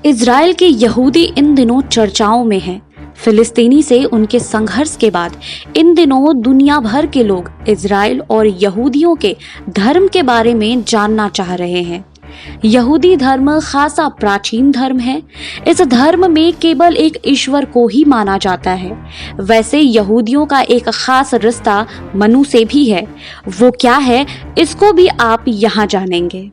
Israel के यहूदी इन दिनों चर्चाओं में हैं। फिलिस्तीनी से उनके संघर्ष के बाद इन दिनों दुनिया भर के लोग इजराइल और यहूदियों के धर्म के बारे में जानना चाह रहे हैं। यहूदी धर्म खासा प्राचीन धर्म है। इस धर्म में केवल एक ईश्वर को ही माना जाता है। वैसे यहूदियों का एक खास रिश्ता मनु से भी है। वो क्या है, इसको भी आप यहाँ जानेंगे।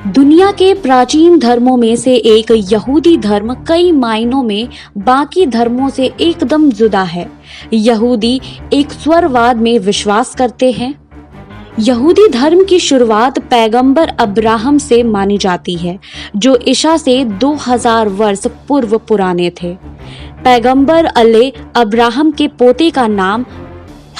दुनिया के प्राचीन धर्मों में से एक यहूदी धर्म कई मायनों में बाकी धर्मों से एकदम जुदा है। यहूदी एक स्वरवाद में विश्वास करते हैं। यहूदी धर्म की शुरुआत पैगंबर अब्राहम से मानी जाती है, जो ईसा से 2000 वर्ष पूर्व पुराने थे। पैगंबर अले अब्राहम के पोते का नाम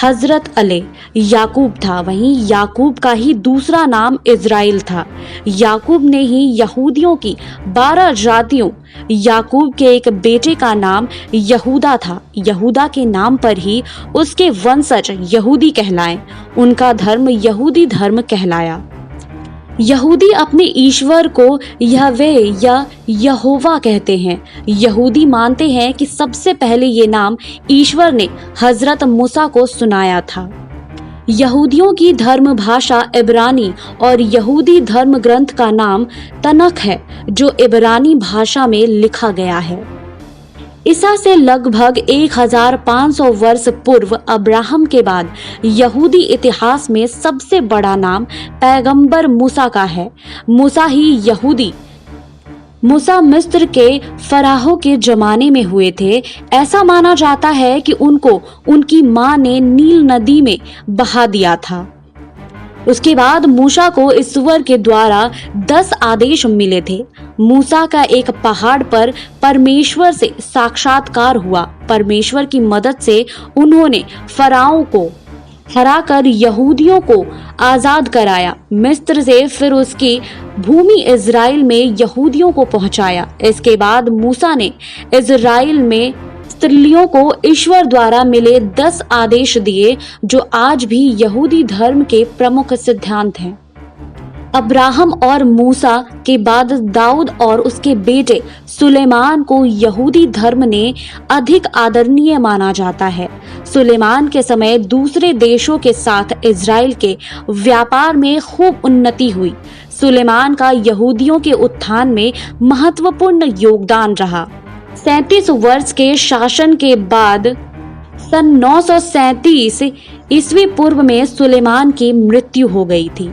हजरत अले याकूब था। वहीं याकूब का ही दूसरा नाम इजराइल था। याकूब ने ही यहूदियों की 12 जातियों याकूब के एक बेटे का नाम यहूदा था। यहूदा के नाम पर ही उसके वंशज यहूदी कहलाए। उनका धर्म यहूदी धर्म कहलाया। यहूदी अपने ईश्वर को यहवे या यहोवा कहते हैं। यहूदी मानते हैं कि सबसे पहले ये नाम ईश्वर ने हजरत मूसा को सुनाया था। यहूदियों की धर्म भाषा इब्रानी और यहूदी धर्म ग्रंथ का नाम तनख है, जो इब्रानी भाषा में लिखा गया है। ईसा से लगभग 1500 वर्ष पूर्व अब्राहम के बाद यहूदी इतिहास में सबसे बड़ा नाम पैगंबर मूसा का है। मूसा ही यहूदी। मूसा मिस्र के फराहो के जमाने में हुए थे। ऐसा माना जाता है कि उनको उनकी मां ने नील नदी में बहा दिया था। उसके बाद मूसा को ईश्वर के द्वारा 10 आदेश मिले थे। मूसा का एक पहाड़ पर परमेश्वर से साक्षात्कार हुआ। परमेश्वर की मदद से उन्होंने फराओं को हराकर यहूदियों को आजाद कराया मिस्र से। फिर उसकी भूमि इजराइल में यहूदियों को पहुंचाया। इसके बाद मूसा ने इजराइल में स्त्रियों को ईश्वर द्वारा मिले 10 आदेश दिए, जो आज भी यहूदी धर्म के प्रमुख सिद्धांत हैं। अब्राहम और मूसा के बाद दाऊद और उसके बेटे सुलेमान को यहूदी धर्म ने अधिक आदरणीय माना जाता है। सुलेमान के समय दूसरे देशों के साथ इजराइल के व्यापार में खूब उन्नति हुई। सुलेमान का यहूदियों के उत्थान में महत्वपूर्ण योगदान रहा। 37 वर्ष के शासन के बाद सन 937 ईस्वी पूर्व में सुलेमान की मृत्यु हो गई थी।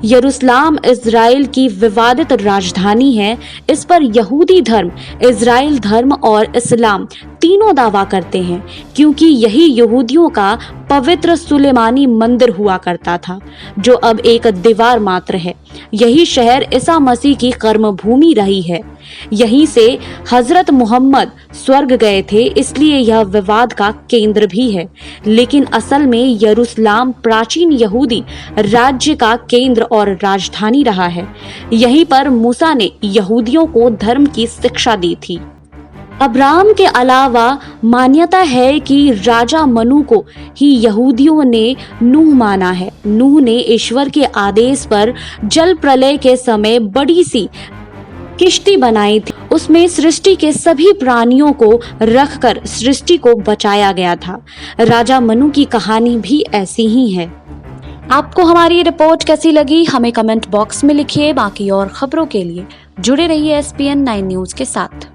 यरूशलेम इजराइल की विवादित राजधानी है। इस पर यहूदी धर्म, इजराइल धर्म और इस्लाम तीनों दावा करते हैं, क्योंकि यही यहूदियों का पवित्र सुलेमानी मंदिर हुआ करता था, जो अब एक दीवार मात्र है। यही शहर ईसा मसीह की कर्मभूमि रही है। यहीं से हजरत मोहम्मद स्वर्ग गए थे, इसलिए यह विवाद का केंद्र भी है। लेकिन असल में यरूशलेम प्राचीन यहूदी राज्य का केंद्र और राजधानी रहा है। यहीं पर मूसा ने यहूदियों को धर्म की शिक्षा दी थी। अब्राहम के अलावा मान्यता है कि राजा मनु को ही यहूदियों ने नूह माना है। नूह ने ईश्वर के आदेश पर जल प्रलय के समय बड़ी सी किश्ती बनाई थी। उसमें सृष्टि के सभी प्राणियों को रखकर सृष्टि को बचाया गया था। राजा मनु की कहानी भी ऐसी ही है। आपको हमारी रिपोर्ट कैसी लगी, हमें कमेंट बॉक्स में लिखिए। बाकी और खबरों के लिए जुड़े रहिए SPN 9 न्यूज के साथ।